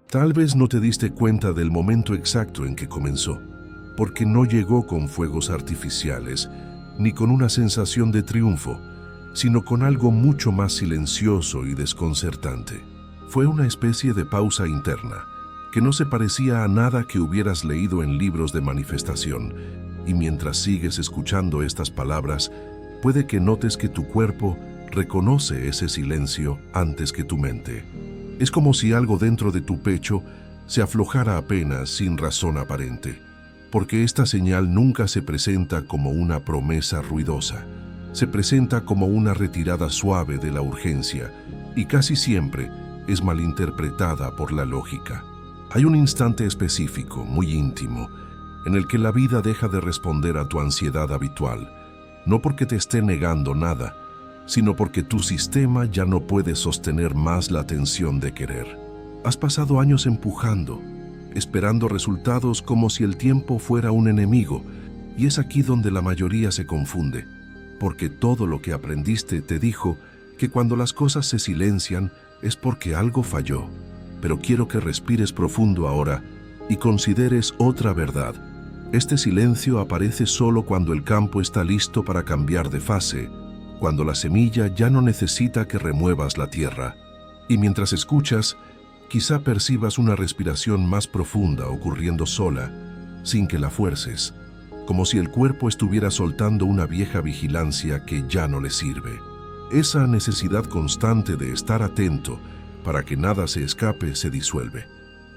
Tal vez no te diste cuenta del momento exacto en que comenzó, porque no llegó con fuegos artificiales, ni con una sensación de triunfo, sino con algo mucho más silencioso y desconcertante. Fue una especie de pausa interna, que no se parecía a nada que hubieras leído en libros de manifestación, y mientras sigues escuchando estas palabras, puede que notes que tu cuerpo reconoce ese silencio antes que tu mente. Es como si algo dentro de tu pecho se aflojara apenas sin razón aparente, porque esta señal nunca se presenta como una promesa ruidosa, se presenta como una retirada suave de la urgencia y casi siempre es malinterpretada por la lógica. Hay un instante específico, muy íntimo, en el que la vida deja de responder a tu ansiedad habitual, no porque te esté negando nada, sino porque tu sistema ya no puede sostener más la tensión de querer. Has pasado años empujando, esperando resultados como si el tiempo fuera un enemigo, y es aquí donde la mayoría se confunde, porque todo lo que aprendiste te dijo que cuando las cosas se silencian es porque algo falló. Pero quiero que respires profundo ahora y consideres otra verdad. Este silencio aparece solo cuando el campo está listo para cambiar de fase, cuando la semilla ya no necesita que remuevas la tierra. Y mientras escuchas, quizá percibas una respiración más profunda ocurriendo sola, sin que la fuerces, como si el cuerpo estuviera soltando una vieja vigilancia que ya no le sirve. Esa necesidad constante de estar atento para que nada se escape se disuelve,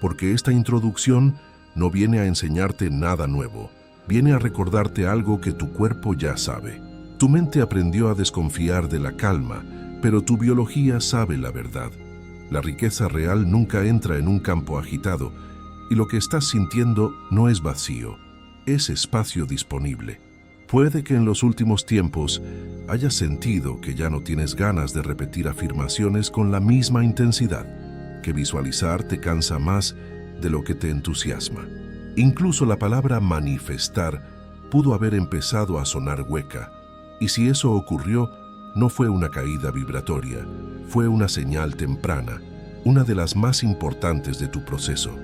porque esta introducción no viene a enseñarte nada nuevo, viene a recordarte algo que tu cuerpo ya sabe. Tu mente aprendió a desconfiar de la calma, pero tu biología sabe la verdad. La riqueza real nunca entra en un campo agitado, y lo que estás sintiendo no es vacío, es espacio disponible. Puede que en los últimos tiempos hayas sentido que ya no tienes ganas de repetir afirmaciones con la misma intensidad, que visualizar te cansa más de lo que te entusiasma. Incluso la palabra manifestar pudo haber empezado a sonar hueca, y si eso ocurrió, no fue una caída vibratoria, fue una señal temprana, una de las más importantes de tu proceso.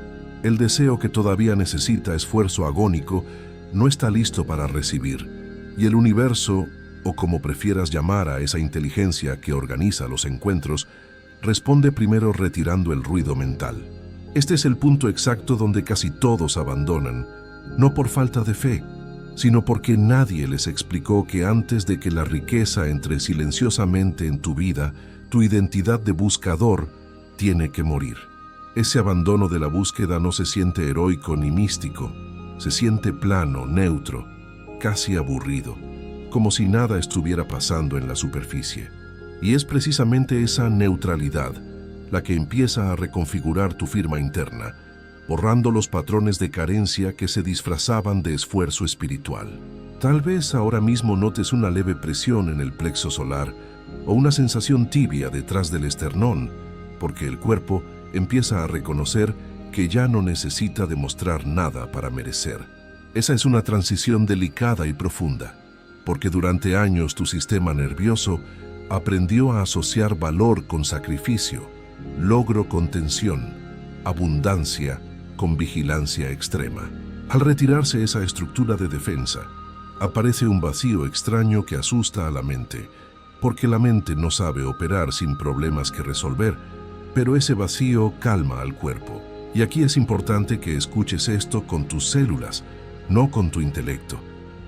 El deseo que todavía necesita esfuerzo agónico no está listo para recibir, y el universo, o como prefieras llamar a esa inteligencia que organiza los encuentros, responde primero retirando el ruido mental. Este es el punto exacto donde casi todos abandonan, no por falta de fe, sino porque nadie les explicó que antes de que la riqueza entre silenciosamente en tu vida, tu identidad de buscador tiene que morir. Ese abandono de la búsqueda no se siente heroico ni místico, se siente plano, neutro, casi aburrido, como si nada estuviera pasando en la superficie. Y es precisamente esa neutralidad la que empieza a reconfigurar tu firma interna, borrando los patrones de carencia que se disfrazaban de esfuerzo espiritual. Tal vez ahora mismo notes una leve presión en el plexo solar o una sensación tibia detrás del esternón, porque el cuerpo empieza a reconocer que ya no necesita demostrar nada para merecer. Esa es una transición delicada y profunda, porque durante años tu sistema nervioso aprendió a asociar valor con sacrificio, logro con tensión, abundancia con vigilancia extrema. Al retirarse esa estructura de defensa, aparece un vacío extraño que asusta a la mente, porque la mente no sabe operar sin problemas que resolver, pero ese vacío calma al cuerpo. Y aquí es importante que escuches esto con tus células, no con tu intelecto.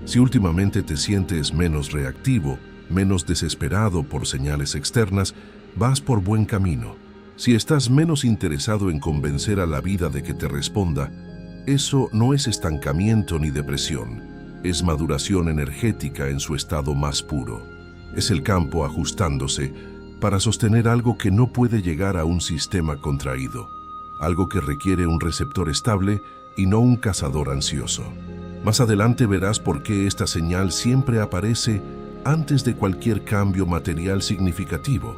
Si últimamente te sientes menos reactivo, menos desesperado por señales externas, vas por buen camino. Si estás menos interesado en convencer a la vida de que te responda, eso no es estancamiento ni depresión, es maduración energética en su estado más puro. Es el campo ajustándose para sostener algo que no puede llegar a un sistema contraído, algo que requiere un receptor estable y no un cazador ansioso. Más adelante verás por qué esta señal siempre aparece antes de cualquier cambio material significativo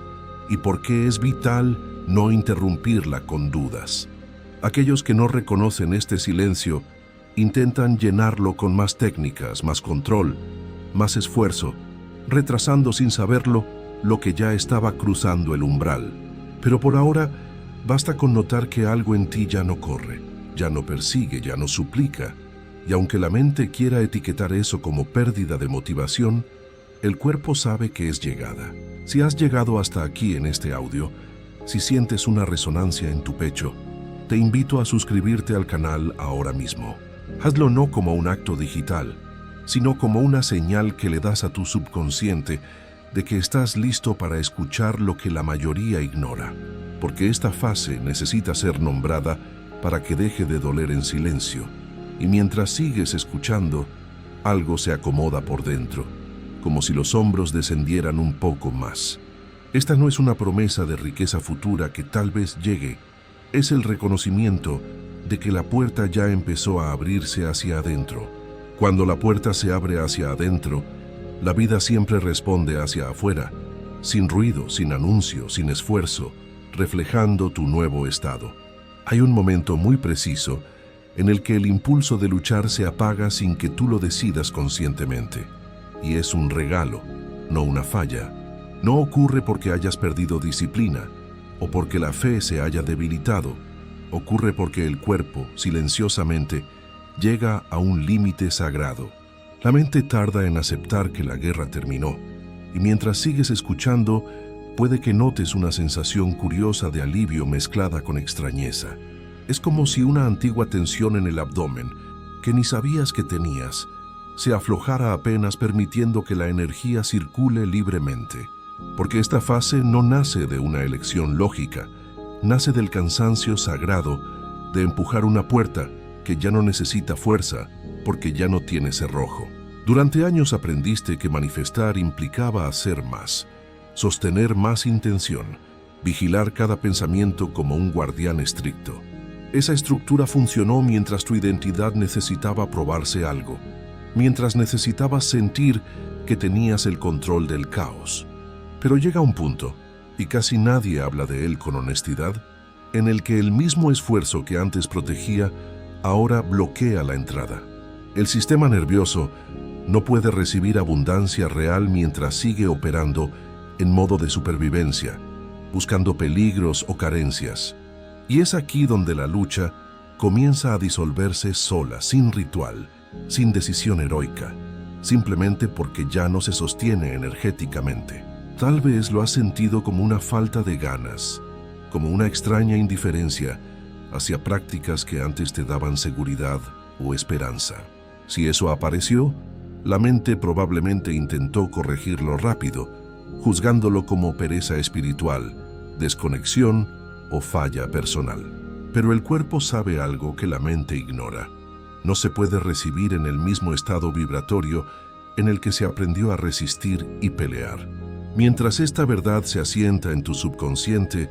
y por qué es vital no interrumpirla con dudas. Aquellos que no reconocen este silencio intentan llenarlo con más técnicas, más control, más esfuerzo, retrasando sin saberlo lo que ya estaba cruzando el umbral. Pero por ahora, Basta con notar que algo en ti ya no corre, ya no persigue, ya no suplica, y aunque la mente quiera etiquetar eso como pérdida de motivación, el cuerpo sabe que es llegada. Si has llegado hasta aquí en este audio, si sientes una resonancia en tu pecho, te invito a suscribirte al canal ahora mismo. Hazlo no como un acto digital, sino como una señal que le das a tu subconsciente de que estás listo para escuchar lo que la mayoría ignora, porque esta fase necesita ser nombrada para que deje de doler en silencio, y mientras sigues escuchando, algo se acomoda por dentro, como si los hombros descendieran un poco más. Esta no es una promesa de riqueza futura que tal vez llegue, es el reconocimiento de que la puerta ya empezó a abrirse hacia adentro. Cuando la puerta se abre hacia adentro, la vida siempre responde hacia afuera, sin ruido, sin anuncio, sin esfuerzo, reflejando tu nuevo estado. Hay un momento muy preciso en el que el impulso de luchar se apaga sin que tú lo decidas conscientemente. Y es un regalo, no una falla. No ocurre porque hayas perdido disciplina o porque la fe se haya debilitado. Ocurre porque el cuerpo, silenciosamente, llega a un límite sagrado. La mente tarda en aceptar que la guerra terminó, y mientras sigues escuchando, puede que notes una sensación curiosa de alivio mezclada con extrañeza. Es como si una antigua tensión en el abdomen, que ni sabías que tenías, se aflojara apenas permitiendo que la energía circule libremente. Porque esta fase no nace de una elección lógica, nace del cansancio sagrado de empujar una puerta que ya no necesita fuerza porque ya no tiene cerrojo. Durante años aprendiste que manifestar implicaba hacer más, sostener más intención, vigilar cada pensamiento como un guardián estricto. Esa estructura funcionó mientras tu identidad necesitaba probarse algo, mientras necesitabas sentir que tenías el control del caos. Pero llega un punto, y casi nadie habla de él con honestidad, en el que el mismo esfuerzo que antes protegía, ahora bloquea la entrada. El sistema nervioso no puede recibir abundancia real mientras sigue operando en modo de supervivencia, buscando peligros o carencias. Y es aquí donde la lucha comienza a disolverse sola, sin ritual, sin decisión heroica, simplemente porque ya no se sostiene energéticamente. Tal vez lo has sentido como una falta de ganas, como una extraña indiferencia hacia prácticas que antes te daban seguridad o esperanza. Si eso apareció, la mente probablemente intentó corregirlo rápido, juzgándolo como pereza espiritual, desconexión o falla personal. Pero el cuerpo sabe algo que la mente ignora. No se puede recibir en el mismo estado vibratorio en el que se aprendió a resistir y pelear. Mientras esta verdad se asienta en tu subconsciente,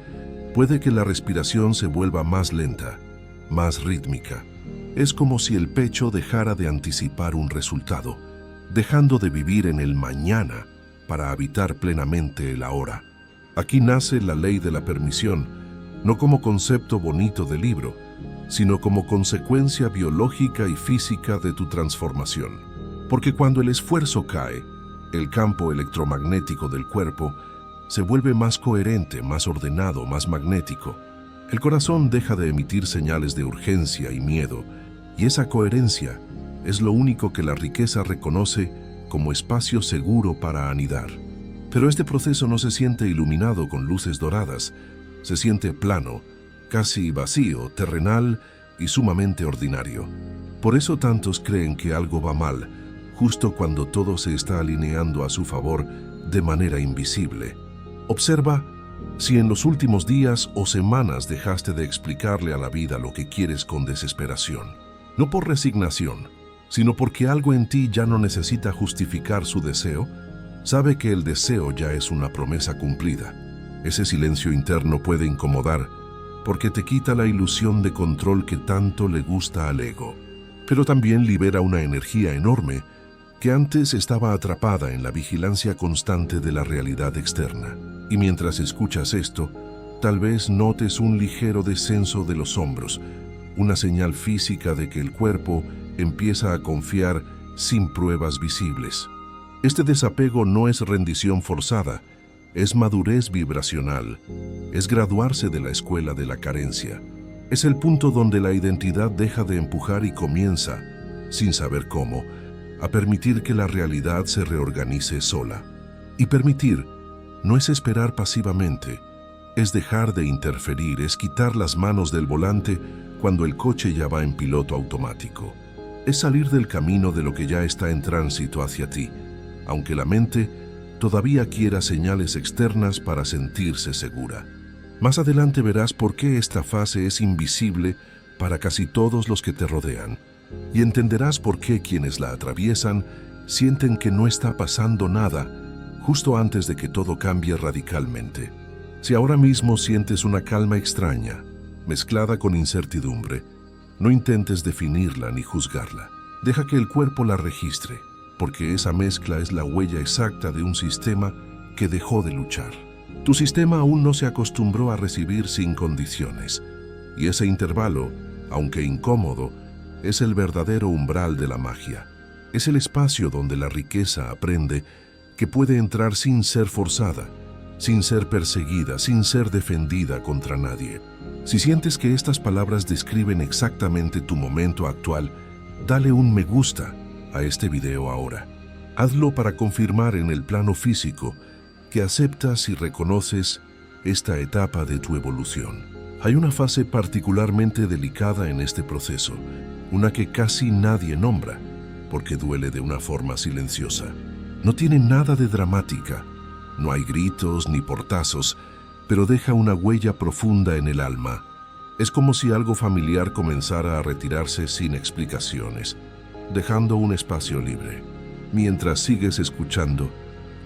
puede que la respiración se vuelva más lenta, más rítmica. Es como si el pecho dejara de anticipar un resultado, dejando de vivir en el mañana para habitar plenamente el ahora. Aquí nace la ley de la permisión, no como concepto bonito de libro, sino como consecuencia biológica y física de tu transformación. Porque cuando el esfuerzo cae, el campo electromagnético del cuerpo se vuelve más coherente, más ordenado, más magnético. El corazón deja de emitir señales de urgencia y miedo, y esa coherencia es lo único que la riqueza reconoce como espacio seguro para anidar. Pero este proceso no se siente iluminado con luces doradas, se siente plano, casi vacío, terrenal y sumamente ordinario. Por eso tantos creen que algo va mal, justo cuando todo se está alineando a su favor de manera invisible. Observa si en los últimos días o semanas dejaste de explicarle a la vida lo que quieres con desesperación. No por resignación, sino porque algo en ti ya no necesita justificar su deseo, sabe que el deseo ya es una promesa cumplida. Ese silencio interno puede incomodar, porque te quita la ilusión de control que tanto le gusta al ego, pero también libera una energía enorme que antes estaba atrapada en la vigilancia constante de la realidad externa. Y mientras escuchas esto, tal vez notes un ligero descenso de los hombros, una señal física de que el cuerpo empieza a confiar sin pruebas visibles. Este desapego no es rendición forzada, es madurez vibracional, es graduarse de la escuela de la carencia. Es el punto donde la identidad deja de empujar y comienza, sin saber cómo, a permitir que la realidad se reorganice sola. Y permitir no es esperar pasivamente, es dejar de interferir, es quitar las manos del volante cuando el coche ya va en piloto automático. Es salir del camino de lo que ya está en tránsito hacia ti, aunque la mente todavía quiera señales externas para sentirse segura. Más adelante verás por qué esta fase es invisible para casi todos los que te rodean, y entenderás por qué quienes la atraviesan sienten que no está pasando nada justo antes de que todo cambie radicalmente. Si ahora mismo sientes una calma extraña, mezclada con incertidumbre, no intentes definirla ni juzgarla. Deja que el cuerpo la registre, porque esa mezcla es la huella exacta de un sistema que dejó de luchar. Tu sistema aún no se acostumbró a recibir sin condiciones, y ese intervalo, aunque incómodo, es el verdadero umbral de la magia. Es el espacio donde la riqueza aprende que puede entrar sin ser forzada, sin ser perseguida, sin ser defendida contra nadie. Si sientes que estas palabras describen exactamente tu momento actual, dale un me gusta a este video ahora. Hazlo para confirmar en el plano físico que aceptas y reconoces esta etapa de tu evolución. Hay una fase particularmente delicada en este proceso, una que casi nadie nombra, porque duele de una forma silenciosa. No tiene nada de dramática, no hay gritos ni portazos, pero deja una huella profunda en el alma. Es como si algo familiar comenzara a retirarse sin explicaciones, dejando un espacio libre. Mientras sigues escuchando,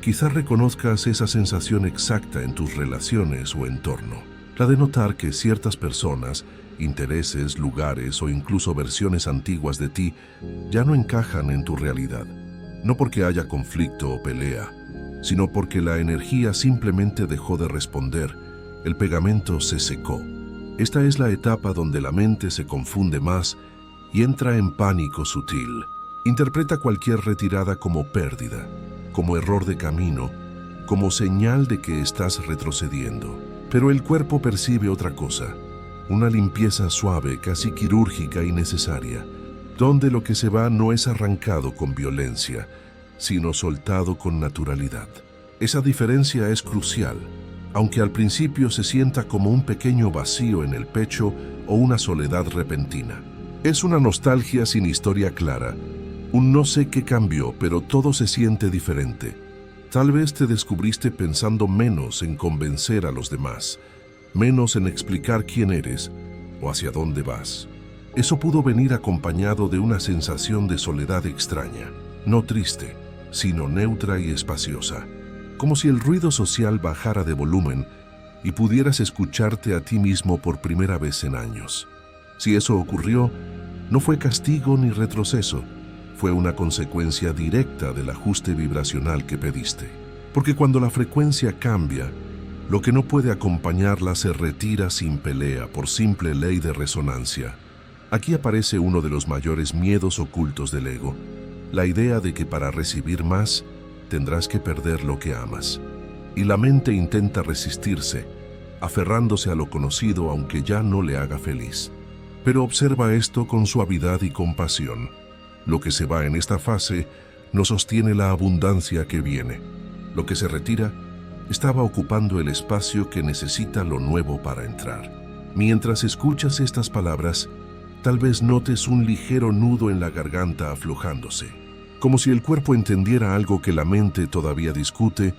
quizás reconozcas esa sensación exacta en tus relaciones o entorno, la de notar que ciertas personas, intereses, lugares o incluso versiones antiguas de ti ya no encajan en tu realidad, no porque haya conflicto o pelea, sino porque la energía simplemente dejó de responder, el pegamento se secó. Esta es la etapa donde la mente se confunde más y entra en pánico sutil. Interpreta cualquier retirada como pérdida, como error de camino, como señal de que estás retrocediendo. Pero el cuerpo percibe otra cosa, una limpieza suave, casi quirúrgica y necesaria, donde lo que se va no es arrancado con violencia, sino soltado con naturalidad. Esa diferencia es crucial, aunque al principio se sienta como un pequeño vacío en el pecho o una soledad repentina. Es una nostalgia sin historia clara, un no sé qué cambió, pero todo se siente diferente. Tal vez te descubriste pensando menos en convencer a los demás, menos en explicar quién eres o hacia dónde vas. Eso pudo venir acompañado de una sensación de soledad extraña, no triste, sino neutra y espaciosa, como si el ruido social bajara de volumen y pudieras escucharte a ti mismo por primera vez en años. Si eso ocurrió, no fue castigo ni retroceso, fue una consecuencia directa del ajuste vibracional que pediste. Porque cuando la frecuencia cambia, lo que no puede acompañarla se retira sin pelea por simple ley de resonancia. Aquí aparece uno de los mayores miedos ocultos del ego, la idea de que para recibir más, tendrás que perder lo que amas. Y la mente intenta resistirse, aferrándose a lo conocido aunque ya no le haga feliz. Pero observa esto con suavidad y compasión. Lo que se va en esta fase no sostiene la abundancia que viene. Lo que se retira estaba ocupando el espacio que necesita lo nuevo para entrar. Mientras escuchas estas palabras, tal vez notes un ligero nudo en la garganta aflojándose, como si el cuerpo entendiera algo que la mente todavía discute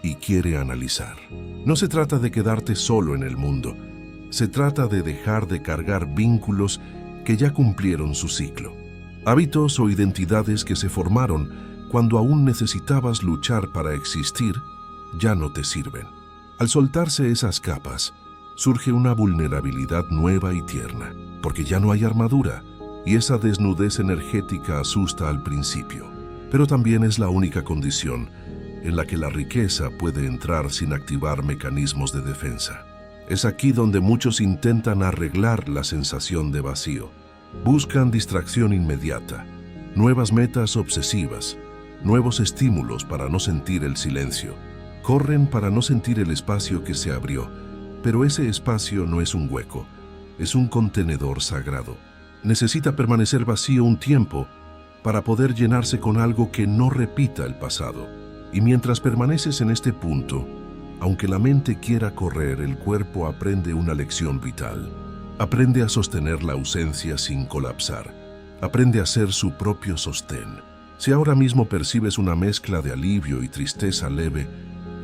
y quiere analizar. No se trata de quedarte solo en el mundo, se trata de dejar de cargar vínculos que ya cumplieron su ciclo. Hábitos o identidades que se formaron cuando aún necesitabas luchar para existir, ya no te sirven. Al soltarse esas capas, surge una vulnerabilidad nueva y tierna, porque ya no hay armadura, y esa desnudez energética asusta al principio. Pero también es la única condición en la que la riqueza puede entrar sin activar mecanismos de defensa. Es aquí donde muchos intentan arreglar la sensación de vacío. Buscan distracción inmediata, nuevas metas obsesivas, nuevos estímulos para no sentir el silencio. Corren para no sentir el espacio que se abrió, pero ese espacio no es un hueco, es un contenedor sagrado. Necesita permanecer vacío un tiempo para poder llenarse con algo que no repita el pasado. Y mientras permaneces en este punto, aunque la mente quiera correr, el cuerpo aprende una lección vital. Aprende a sostener la ausencia sin colapsar. Aprende a ser su propio sostén. Si ahora mismo percibes una mezcla de alivio y tristeza leve,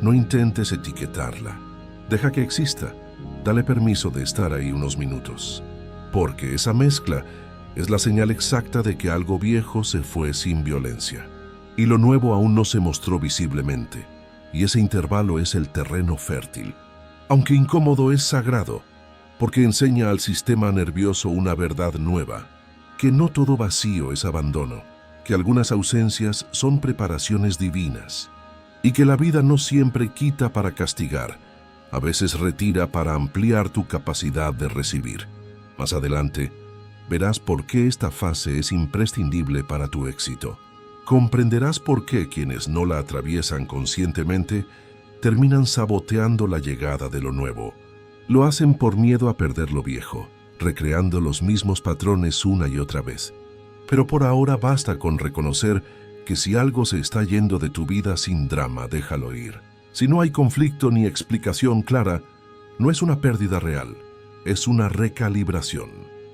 no intentes etiquetarla. Deja que exista. Dale permiso de estar ahí unos minutos. Porque esa mezcla es la señal exacta de que algo viejo se fue sin violencia. Y lo nuevo aún no se mostró visiblemente. Y ese intervalo es el terreno fértil. Aunque incómodo, es sagrado, porque enseña al sistema nervioso una verdad nueva, que no todo vacío es abandono, que algunas ausencias son preparaciones divinas, y que la vida no siempre quita para castigar, a veces retira para ampliar tu capacidad de recibir. Más adelante, verás por qué esta fase es imprescindible para tu éxito. Comprenderás por qué quienes no la atraviesan conscientemente terminan saboteando la llegada de lo nuevo. Lo hacen por miedo a perder lo viejo, recreando los mismos patrones una y otra vez. Pero por ahora basta con reconocer que si algo se está yendo de tu vida sin drama, déjalo ir. Si no hay conflicto ni explicación clara, no es una pérdida real, es una recalibración.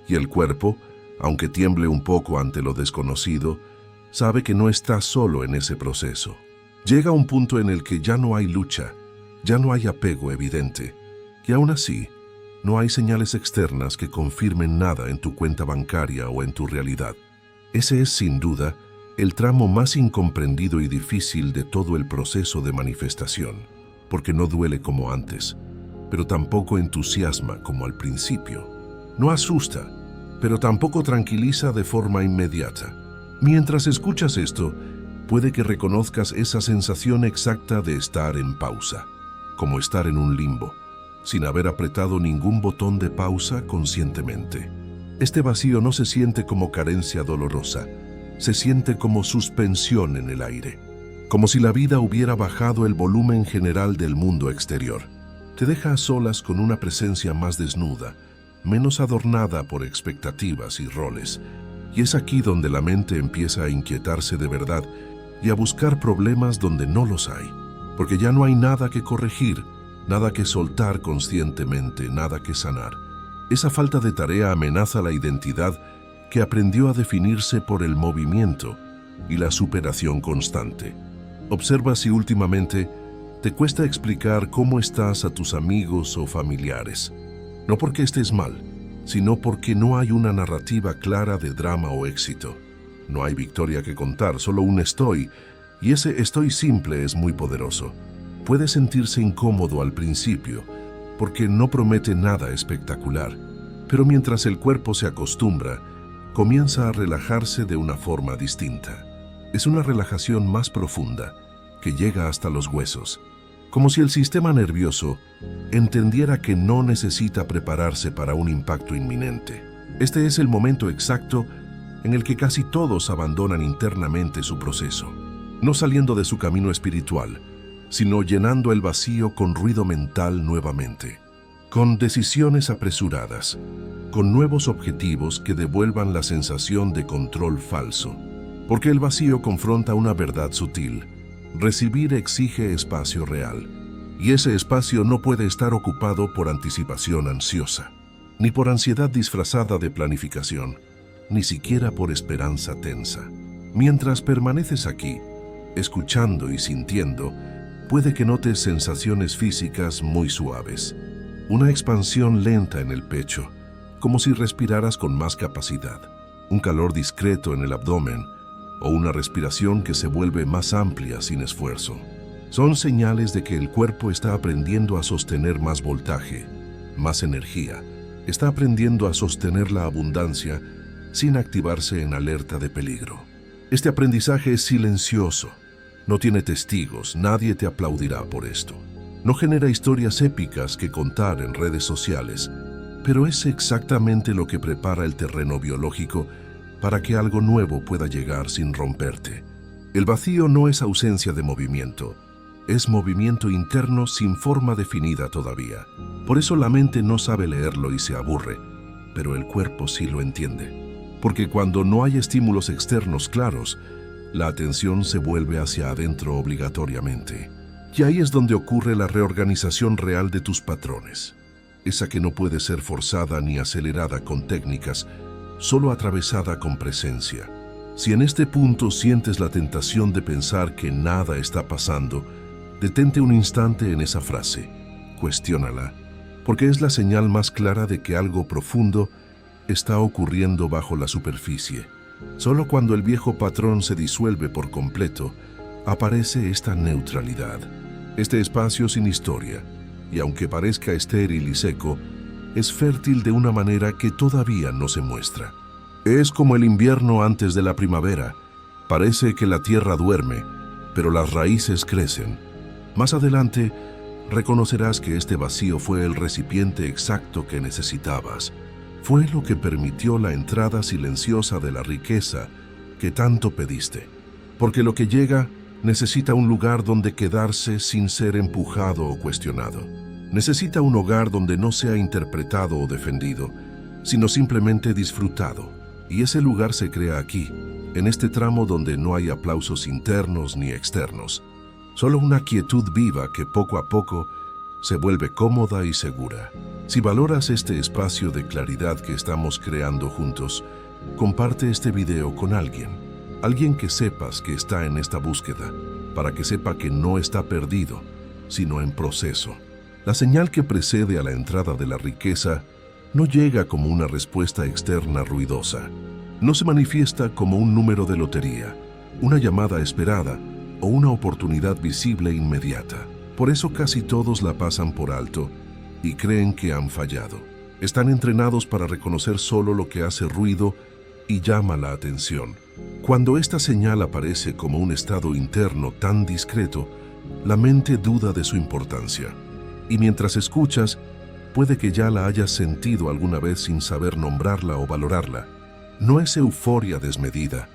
Y el cuerpo, aunque tiemble un poco ante lo desconocido, sabe que no está solo en ese proceso. Llega un punto en el que ya no hay lucha, ya no hay apego evidente, y aún así, no hay señales externas que confirmen nada en tu cuenta bancaria o en tu realidad. Ese es, sin duda, el tramo más incomprendido y difícil de todo el proceso de manifestación, porque no duele como antes, pero tampoco entusiasma como al principio. No asusta, pero tampoco tranquiliza de forma inmediata. Mientras escuchas esto, puede que reconozcas esa sensación exacta de estar en pausa, como estar en un limbo, sin haber apretado ningún botón de pausa conscientemente. Este vacío no se siente como carencia dolorosa, se siente como suspensión en el aire, como si la vida hubiera bajado el volumen general del mundo exterior. Te deja a solas con una presencia más desnuda, menos adornada por expectativas y roles, y es aquí donde la mente empieza a inquietarse de verdad y a buscar problemas donde no los hay, porque ya no hay nada que corregir, nada que soltar conscientemente, nada que sanar. Esa falta de tarea amenaza la identidad que aprendió a definirse por el movimiento y la superación constante. Observa si últimamente te cuesta explicar cómo estás a tus amigos o familiares. No porque estés mal, sino porque no hay una narrativa clara de drama o éxito. No hay victoria que contar, solo un estoy, y ese estoy simple es muy poderoso. Puede sentirse incómodo al principio, porque no promete nada espectacular, pero mientras el cuerpo se acostumbra, comienza a relajarse de una forma distinta. Es una relajación más profunda, que llega hasta los huesos, como si el sistema nervioso entendiera que no necesita prepararse para un impacto inminente. Este es el momento exacto en el que casi todos abandonan internamente su proceso, no saliendo de su camino espiritual, sino llenando el vacío con ruido mental nuevamente, con decisiones apresuradas, con nuevos objetivos que devuelvan la sensación de control falso. Porque el vacío confronta una verdad sutil. Recibir exige espacio real, y ese espacio no puede estar ocupado por anticipación ansiosa, ni por ansiedad disfrazada de planificación, ni siquiera por esperanza tensa. Mientras permaneces aquí, escuchando y sintiendo, puede que notes sensaciones físicas muy suaves, una expansión lenta en el pecho, como si respiraras con más capacidad, un calor discreto en el abdomen, o una respiración que se vuelve más amplia sin esfuerzo. Son señales de que el cuerpo está aprendiendo a sostener más voltaje, más energía. Está aprendiendo a sostener la abundancia sin activarse en alerta de peligro. Este aprendizaje es silencioso. No tiene testigos, nadie te aplaudirá por esto. No genera historias épicas que contar en redes sociales, pero es exactamente lo que prepara el terreno biológico para que algo nuevo pueda llegar sin romperte. El vacío no es ausencia de movimiento, Es movimiento interno sin forma definida todavía. Por eso la mente no sabe leerlo y se aburre, pero el cuerpo sí lo entiende. Porque cuando no hay estímulos externos claros, la atención se vuelve hacia adentro obligatoriamente. Y ahí es donde ocurre la reorganización real de tus patrones. Esa que no puede ser forzada ni acelerada con técnicas, solo atravesada con presencia. Si en este punto sientes la tentación de pensar que nada está pasando, detente un instante en esa frase, cuestiónala, porque es la señal más clara de que algo profundo está ocurriendo bajo la superficie. Solo cuando el viejo patrón se disuelve por completo, aparece esta neutralidad, este espacio sin historia, y aunque parezca estéril y seco, es fértil de una manera que todavía no se muestra. Es como el invierno antes de la primavera. Parece que la tierra duerme, pero las raíces crecen. Más adelante, reconocerás que este vacío fue el recipiente exacto que necesitabas. Fue lo que permitió la entrada silenciosa de la riqueza que tanto pediste. Porque lo que llega necesita un lugar donde quedarse sin ser empujado o cuestionado. Necesita un hogar donde no sea interpretado o defendido, sino simplemente disfrutado. Y ese lugar se crea aquí, en este tramo donde no hay aplausos internos ni externos. Solo una quietud viva que poco a poco se vuelve cómoda y segura. Si valoras este espacio de claridad que estamos creando juntos, comparte este video con alguien que sepas que está en esta búsqueda, para que sepa que no está perdido, sino en proceso. La señal que precede a la entrada de la riqueza no llega como una respuesta externa ruidosa. No se manifiesta como un número de lotería, una llamada esperada o una oportunidad visible e inmediata. Por eso casi todos la pasan por alto y creen que han fallado. Están entrenados para reconocer solo lo que hace ruido y llama la atención. Cuando esta señal aparece como un estado interno tan discreto, la mente duda de su importancia. Y mientras escuchas, puede que ya la hayas sentido alguna vez sin saber nombrarla o valorarla. No es euforia desmedida,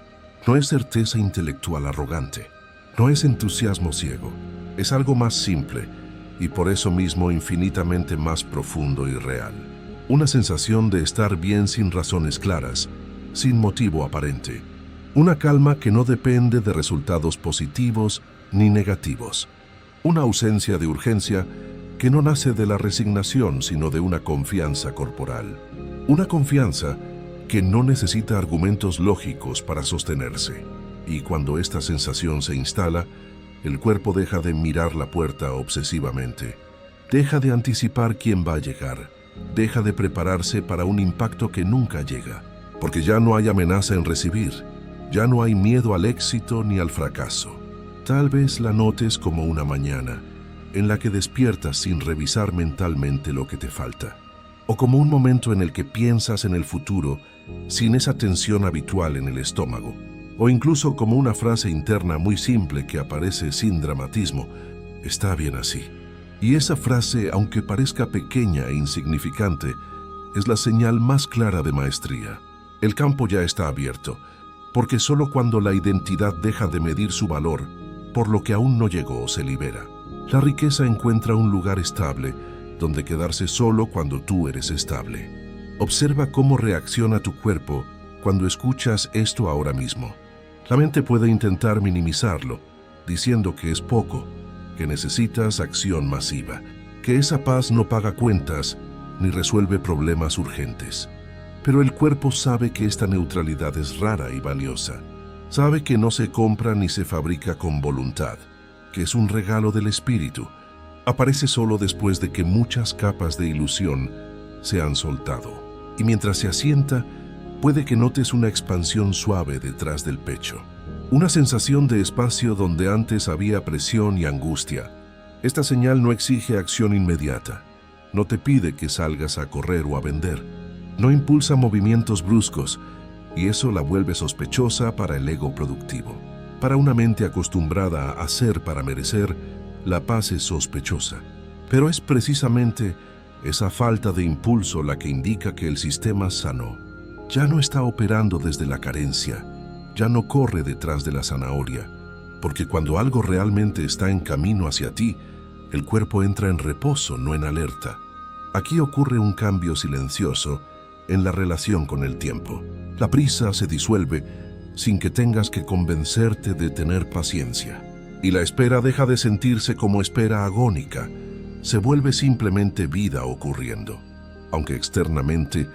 no es certeza intelectual arrogante, no es entusiasmo ciego. Es algo más simple y por eso mismo infinitamente más profundo y real. Una sensación de estar bien sin razones claras, sin motivo aparente. Una calma que no depende de resultados positivos ni negativos. Una ausencia de urgencia que no nace de la resignación, sino de una confianza corporal. Una confianza que no necesita argumentos lógicos para sostenerse. Y cuando esta sensación se instala, el cuerpo deja de mirar la puerta obsesivamente. Deja de anticipar quién va a llegar. Deja de prepararse para un impacto que nunca llega. Porque ya no hay amenaza en recibir. Ya no hay miedo al éxito ni al fracaso. Tal vez la notes como una mañana en la que despiertas sin revisar mentalmente lo que te falta, o como un momento en el que piensas en el futuro sin esa tensión habitual en el estómago, o incluso como una frase interna muy simple que aparece sin dramatismo: está bien así. Y esa frase, aunque parezca pequeña e insignificante, es la señal más clara de maestría. El campo ya está abierto, porque solo cuando la identidad deja de medir su valor por lo que aún no llegó se libera. La riqueza encuentra un lugar estable, donde quedarse solo cuando tú eres estable. Observa cómo reacciona tu cuerpo cuando escuchas esto ahora mismo. La mente puede intentar minimizarlo, diciendo que es poco, que necesitas acción masiva, que esa paz no paga cuentas ni resuelve problemas urgentes. Pero el cuerpo sabe que esta neutralidad es rara y valiosa. Sabe que no se compra ni se fabrica con voluntad, que es un regalo del espíritu. Aparece solo después de que muchas capas de ilusión se han soltado. Y mientras se asienta, puede que notes una expansión suave detrás del pecho. Una sensación de espacio donde antes había presión y angustia. Esta señal no exige acción inmediata. No te pide que salgas a correr o a vender. No impulsa movimientos bruscos, y eso la vuelve sospechosa para el ego productivo. Para una mente acostumbrada a hacer para merecer, la paz es sospechosa. Pero es precisamente esa falta de impulso la que indica que el sistema sanó. Ya no está operando desde la carencia, ya no corre detrás de la zanahoria, porque cuando algo realmente está en camino hacia ti, el cuerpo entra en reposo, no en alerta. Aquí ocurre un cambio silencioso en la relación con el tiempo. La prisa se disuelve sin que tengas que convencerte de tener paciencia. Y la espera deja de sentirse como espera agónica, se vuelve simplemente vida ocurriendo. Aunque externamente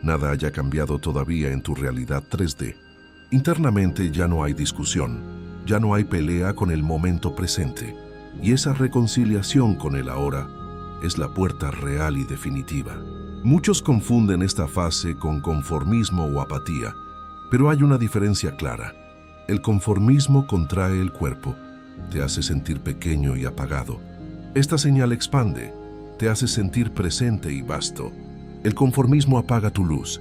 nada haya cambiado todavía en tu realidad 3D. Internamente ya no hay discusión, ya no hay pelea con el momento presente. Y esa reconciliación con el ahora es la puerta real y definitiva. Muchos confunden esta fase con conformismo o apatía, pero hay una diferencia clara. El conformismo contrae el cuerpo, te hace sentir pequeño y apagado. Esta señal expande, te hace sentir presente y vasto. El conformismo apaga tu luz.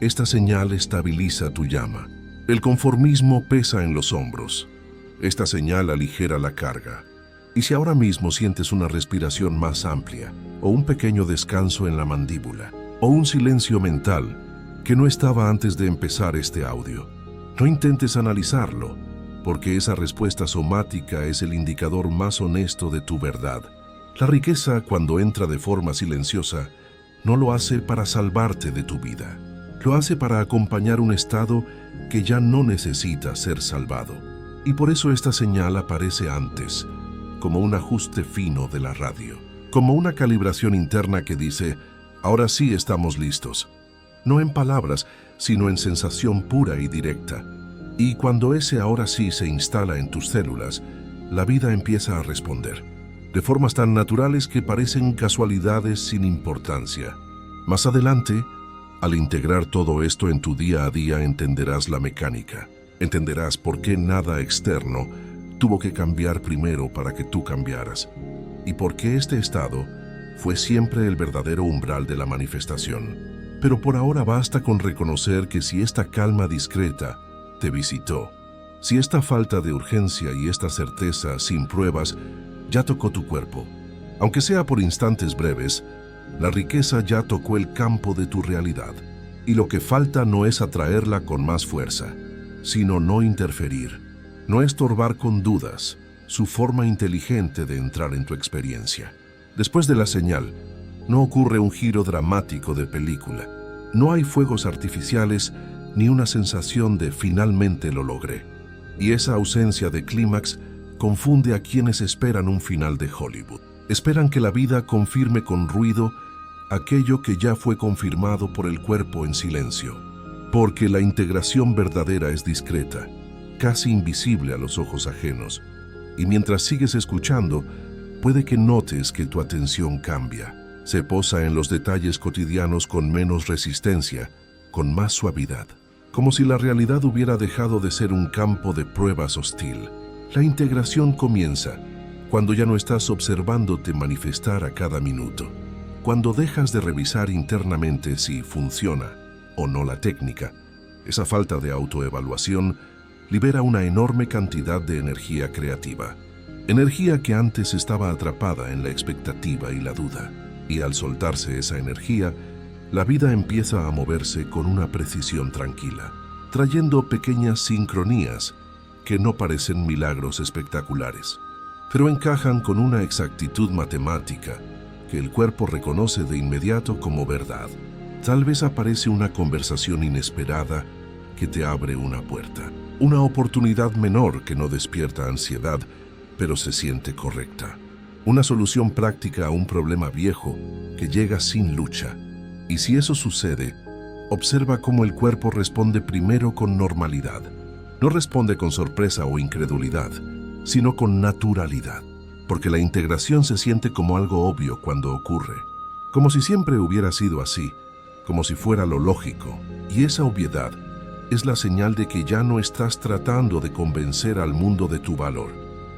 Esta señal estabiliza tu llama. El conformismo pesa en los hombros. Esta señal aligera la carga. Y si ahora mismo sientes una respiración más amplia, o un pequeño descanso en la mandíbula, o un silencio mental que no estaba antes de empezar este audio, no intentes analizarlo, porque esa respuesta somática es el indicador más honesto de tu verdad. La riqueza, cuando entra de forma silenciosa, no lo hace para salvarte de tu vida. Lo hace para acompañar un estado que ya no necesita ser salvado. Y por eso esta señal aparece antes, como un ajuste fino de la radio, como una calibración interna que dice, ahora sí estamos listos. No en palabras, sino en sensación pura y directa. Y cuando ese ahora sí se instala en tus células, la vida empieza a responder, de formas tan naturales que parecen casualidades sin importancia. Más adelante, al integrar todo esto en tu día a día, entenderás la mecánica. Entenderás por qué nada externo tuvo que cambiar primero para que tú cambiaras, y por qué este estado fue siempre el verdadero umbral de la manifestación. Pero por ahora basta con reconocer que si esta calma discreta te visitó, si esta falta de urgencia y esta certeza sin pruebas ya tocó tu cuerpo, aunque sea por instantes breves, la riqueza ya tocó el campo de tu realidad. Y lo que falta no es atraerla con más fuerza, sino no interferir, no estorbar con dudas su forma inteligente de entrar en tu experiencia. Después de la señal, no ocurre un giro dramático de película. No hay fuegos artificiales ni una sensación de finalmente lo logré. Y esa ausencia de clímax confunde a quienes esperan un final de Hollywood. Esperan que la vida confirme con ruido aquello que ya fue confirmado por el cuerpo en silencio. Porque la integración verdadera es discreta, casi invisible a los ojos ajenos. Y mientras sigues escuchando, puede que notes que tu atención cambia. Se posa en los detalles cotidianos con menos resistencia, con más suavidad. Como si la realidad hubiera dejado de ser un campo de pruebas hostil. La integración comienza cuando ya no estás observándote manifestar a cada minuto. Cuando dejas de revisar internamente si funciona o no la técnica. Esa falta de autoevaluación libera una enorme cantidad de energía creativa. Energía que antes estaba atrapada en la expectativa y la duda. Y al soltarse esa energía, la vida empieza a moverse con una precisión tranquila, trayendo pequeñas sincronías que no parecen milagros espectaculares, pero encajan con una exactitud matemática que el cuerpo reconoce de inmediato como verdad. Tal vez aparece una conversación inesperada que te abre una puerta, una oportunidad menor que no despierta ansiedad, pero se siente correcta. Una solución práctica a un problema viejo que llega sin lucha. Y si eso sucede, observa cómo el cuerpo responde primero con normalidad. No responde con sorpresa o incredulidad, sino con naturalidad. Porque la integración se siente como algo obvio cuando ocurre. Como si siempre hubiera sido así, como si fuera lo lógico. Y esa obviedad es la señal de que ya no estás tratando de convencer al mundo de tu valor.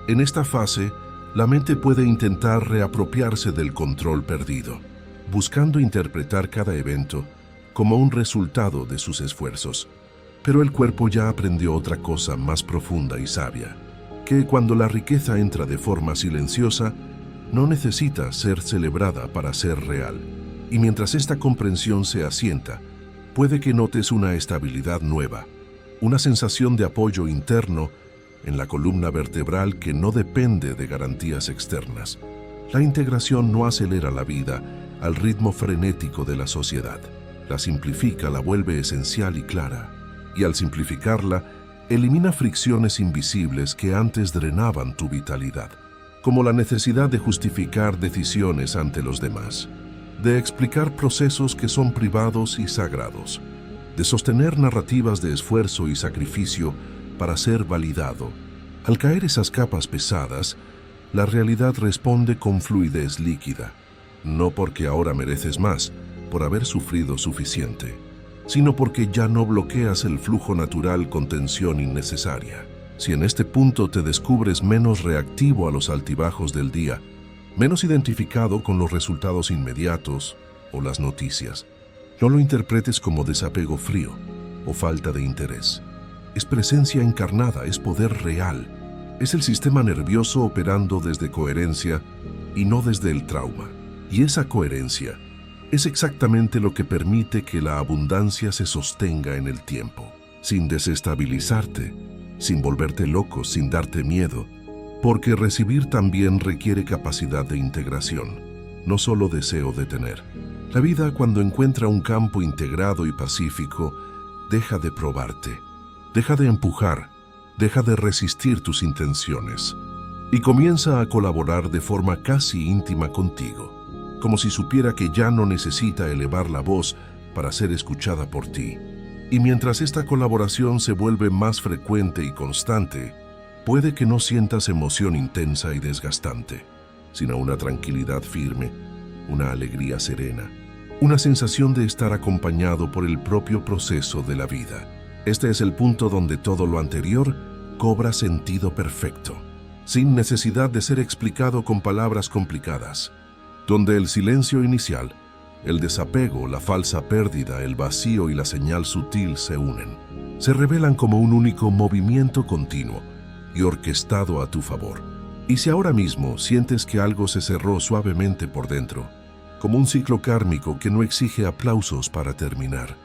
En esta fase, la mente puede intentar reapropiarse del control perdido, buscando interpretar cada evento como un resultado de sus esfuerzos. Pero el cuerpo ya aprendió otra cosa más profunda y sabia, que cuando la riqueza entra de forma silenciosa, no necesita ser celebrada para ser real. Y mientras esta comprensión se asienta, puede que notes una estabilidad nueva, una sensación de apoyo interno en la columna vertebral que no depende de garantías externas. La integración no acelera la vida al ritmo frenético de la sociedad. La simplifica, la vuelve esencial y clara. Y al simplificarla, elimina fricciones invisibles que antes drenaban tu vitalidad, como la necesidad de justificar decisiones ante los demás, de explicar procesos que son privados y sagrados, de sostener narrativas de esfuerzo y sacrificio para ser validado. Al caer esas capas pesadas, la realidad responde con fluidez líquida, no porque ahora mereces más, por haber sufrido suficiente, sino porque ya no bloqueas el flujo natural con tensión innecesaria. Si en este punto te descubres menos reactivo a los altibajos del día, menos identificado con los resultados inmediatos o las noticias, no lo interpretes como desapego frío o falta de interés. Es presencia encarnada, es poder real. Es el sistema nervioso operando desde coherencia y no desde el trauma. Y esa coherencia es exactamente lo que permite que la abundancia se sostenga en el tiempo, sin desestabilizarte, sin volverte loco, sin darte miedo, porque recibir también requiere capacidad de integración, no solo deseo de tener. La vida, cuando encuentra un campo integrado y pacífico, deja de probarte, deja de empujar, deja de resistir tus intenciones y comienza a colaborar de forma casi íntima contigo, como si supiera que ya no necesita elevar la voz para ser escuchada por ti. Y mientras esta colaboración se vuelve más frecuente y constante, puede que no sientas emoción intensa y desgastante, sino una tranquilidad firme, una alegría serena, una sensación de estar acompañado por el propio proceso de la vida. Este es el punto donde todo lo anterior cobra sentido perfecto, sin necesidad de ser explicado con palabras complicadas, donde el silencio inicial, el desapego, la falsa pérdida, el vacío y la señal sutil se unen, se revelan como un único movimiento continuo y orquestado a tu favor. Y si ahora mismo sientes que algo se cerró suavemente por dentro, como un ciclo kármico que no exige aplausos para terminar,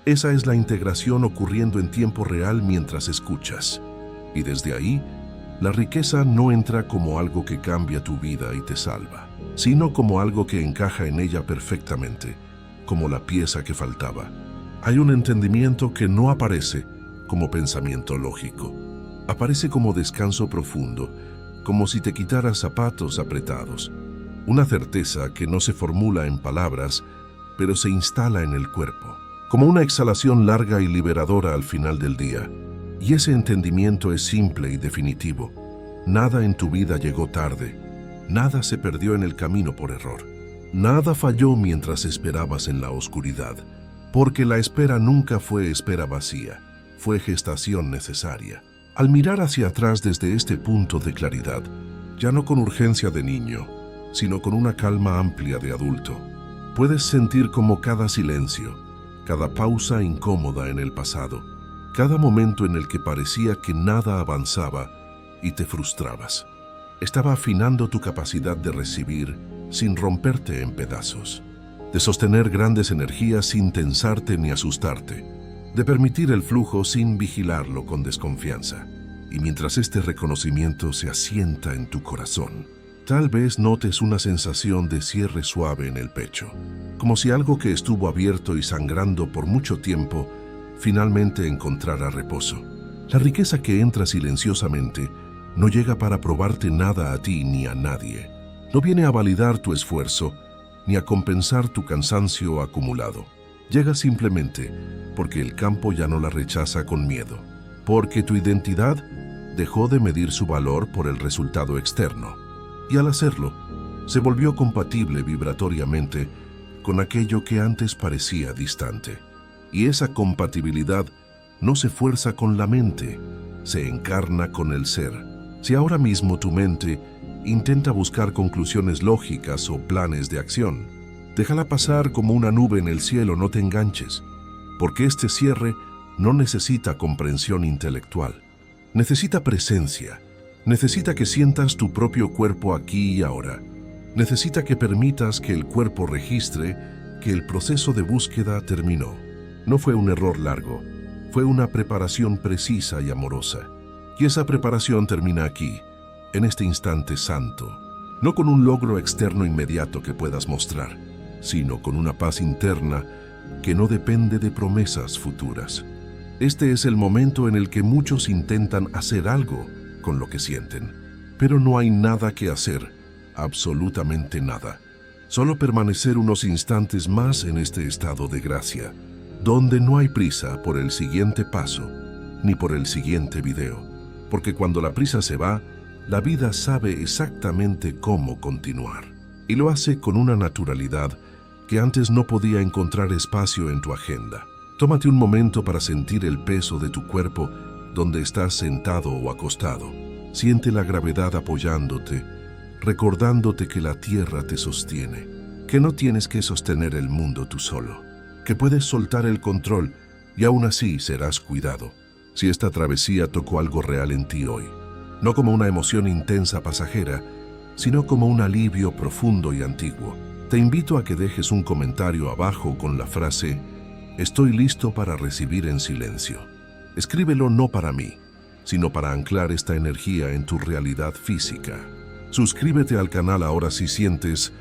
esa es la integración ocurriendo en tiempo real mientras escuchas. Y desde ahí, la riqueza no entra como algo que cambia tu vida y te salva, sino como algo que encaja en ella perfectamente, como la pieza que faltaba. Hay un entendimiento que no aparece como pensamiento lógico. Aparece como descanso profundo, como si te quitaras zapatos apretados. Una certeza que no se formula en palabras, pero se instala en el cuerpo, como una exhalación larga y liberadora al final del día. Y ese entendimiento es simple y definitivo. Nada en tu vida llegó tarde. Nada se perdió en el camino por error. Nada falló mientras esperabas en la oscuridad, porque la espera nunca fue espera vacía, fue gestación necesaria. Al mirar hacia atrás desde este punto de claridad, ya no con urgencia de niño, sino con una calma amplia de adulto, puedes sentir como cada silencio, cada pausa incómoda en el pasado, cada momento en el que parecía que nada avanzaba y te frustrabas, estaba afinando tu capacidad de recibir sin romperte en pedazos, de sostener grandes energías sin tensarte ni asustarte, de permitir el flujo sin vigilarlo con desconfianza. Y mientras este reconocimiento se asienta en tu corazón, tal vez notes una sensación de cierre suave en el pecho, como si algo que estuvo abierto y sangrando por mucho tiempo finalmente encontrara reposo. La riqueza que entra silenciosamente no llega para probarte nada a ti ni a nadie. No viene a validar tu esfuerzo ni a compensar tu cansancio acumulado. Llega simplemente porque el campo ya no la rechaza con miedo, porque tu identidad dejó de medir su valor por el resultado externo, y al hacerlo, se volvió compatible vibratoriamente con aquello que antes parecía distante. Y esa compatibilidad no se fuerza con la mente, se encarna con el ser. Si ahora mismo tu mente intenta buscar conclusiones lógicas o planes de acción, déjala pasar como una nube en el cielo, no te enganches, porque este cierre no necesita comprensión intelectual. Necesita presencia, necesita que sientas tu propio cuerpo aquí y ahora. Necesita que permitas que el cuerpo registre que el proceso de búsqueda terminó. No fue un error largo, fue una preparación precisa y amorosa. Y esa preparación termina aquí, en este instante santo, no con un logro externo inmediato que puedas mostrar, sino con una paz interna que no depende de promesas futuras. Este es el momento en el que muchos intentan hacer algo con lo que sienten, pero no hay nada que hacer, absolutamente nada. Solo permanecer unos instantes más en este estado de gracia, donde no hay prisa por el siguiente paso, ni por el siguiente video, porque cuando la prisa se va, la vida sabe exactamente cómo continuar, y lo hace con una naturalidad que antes no podía encontrar espacio en tu agenda. Tómate un momento para sentir el peso de tu cuerpo donde estás sentado o acostado. Siente la gravedad apoyándote, recordándote que la tierra te sostiene, que no tienes que sostener el mundo tú solo, que puedes soltar el control y aún así serás cuidado. Si esta travesía tocó algo real en ti hoy, no como una emoción intensa pasajera, sino como un alivio profundo y antiguo, te invito a que dejes un comentario abajo con la frase «Estoy listo para recibir en silencio». Escríbelo no para mí, sino para anclar esta energía en tu realidad física. Suscríbete al canal ahora si sientes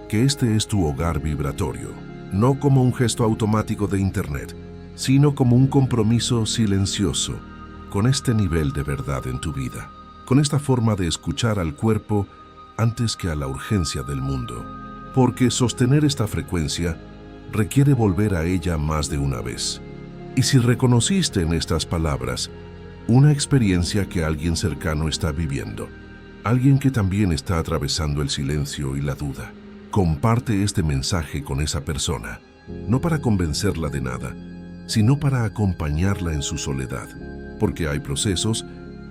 que este es tu hogar vibratorio, no como un gesto automático de internet, sino como un compromiso silencioso con este nivel de verdad en tu vida, con esta forma de escuchar al cuerpo antes que a la urgencia del mundo. Porque sostener esta frecuencia requiere volver a ella más de una vez. Y si reconociste en estas palabras una experiencia que alguien cercano está viviendo, alguien que también está atravesando el silencio y la duda, comparte este mensaje con esa persona, no para convencerla de nada, sino para acompañarla en su soledad, porque hay procesos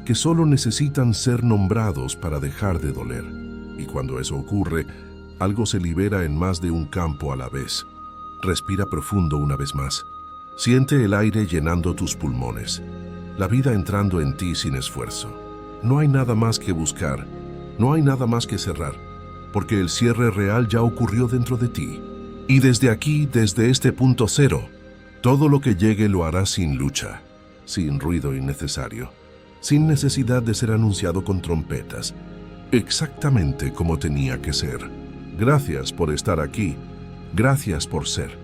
que solo necesitan ser nombrados para dejar de doler. Y cuando eso ocurre, algo se libera en más de un campo a la vez. Respira profundo una vez más. Siente el aire llenando tus pulmones, la vida entrando en ti sin esfuerzo. No hay nada más que buscar, no hay nada más que cerrar, porque el cierre real ya ocurrió dentro de ti. Y desde aquí, desde este punto cero, todo lo que llegue lo hará sin lucha, sin ruido innecesario, sin necesidad de ser anunciado con trompetas, exactamente como tenía que ser. Gracias por estar aquí, gracias por ser.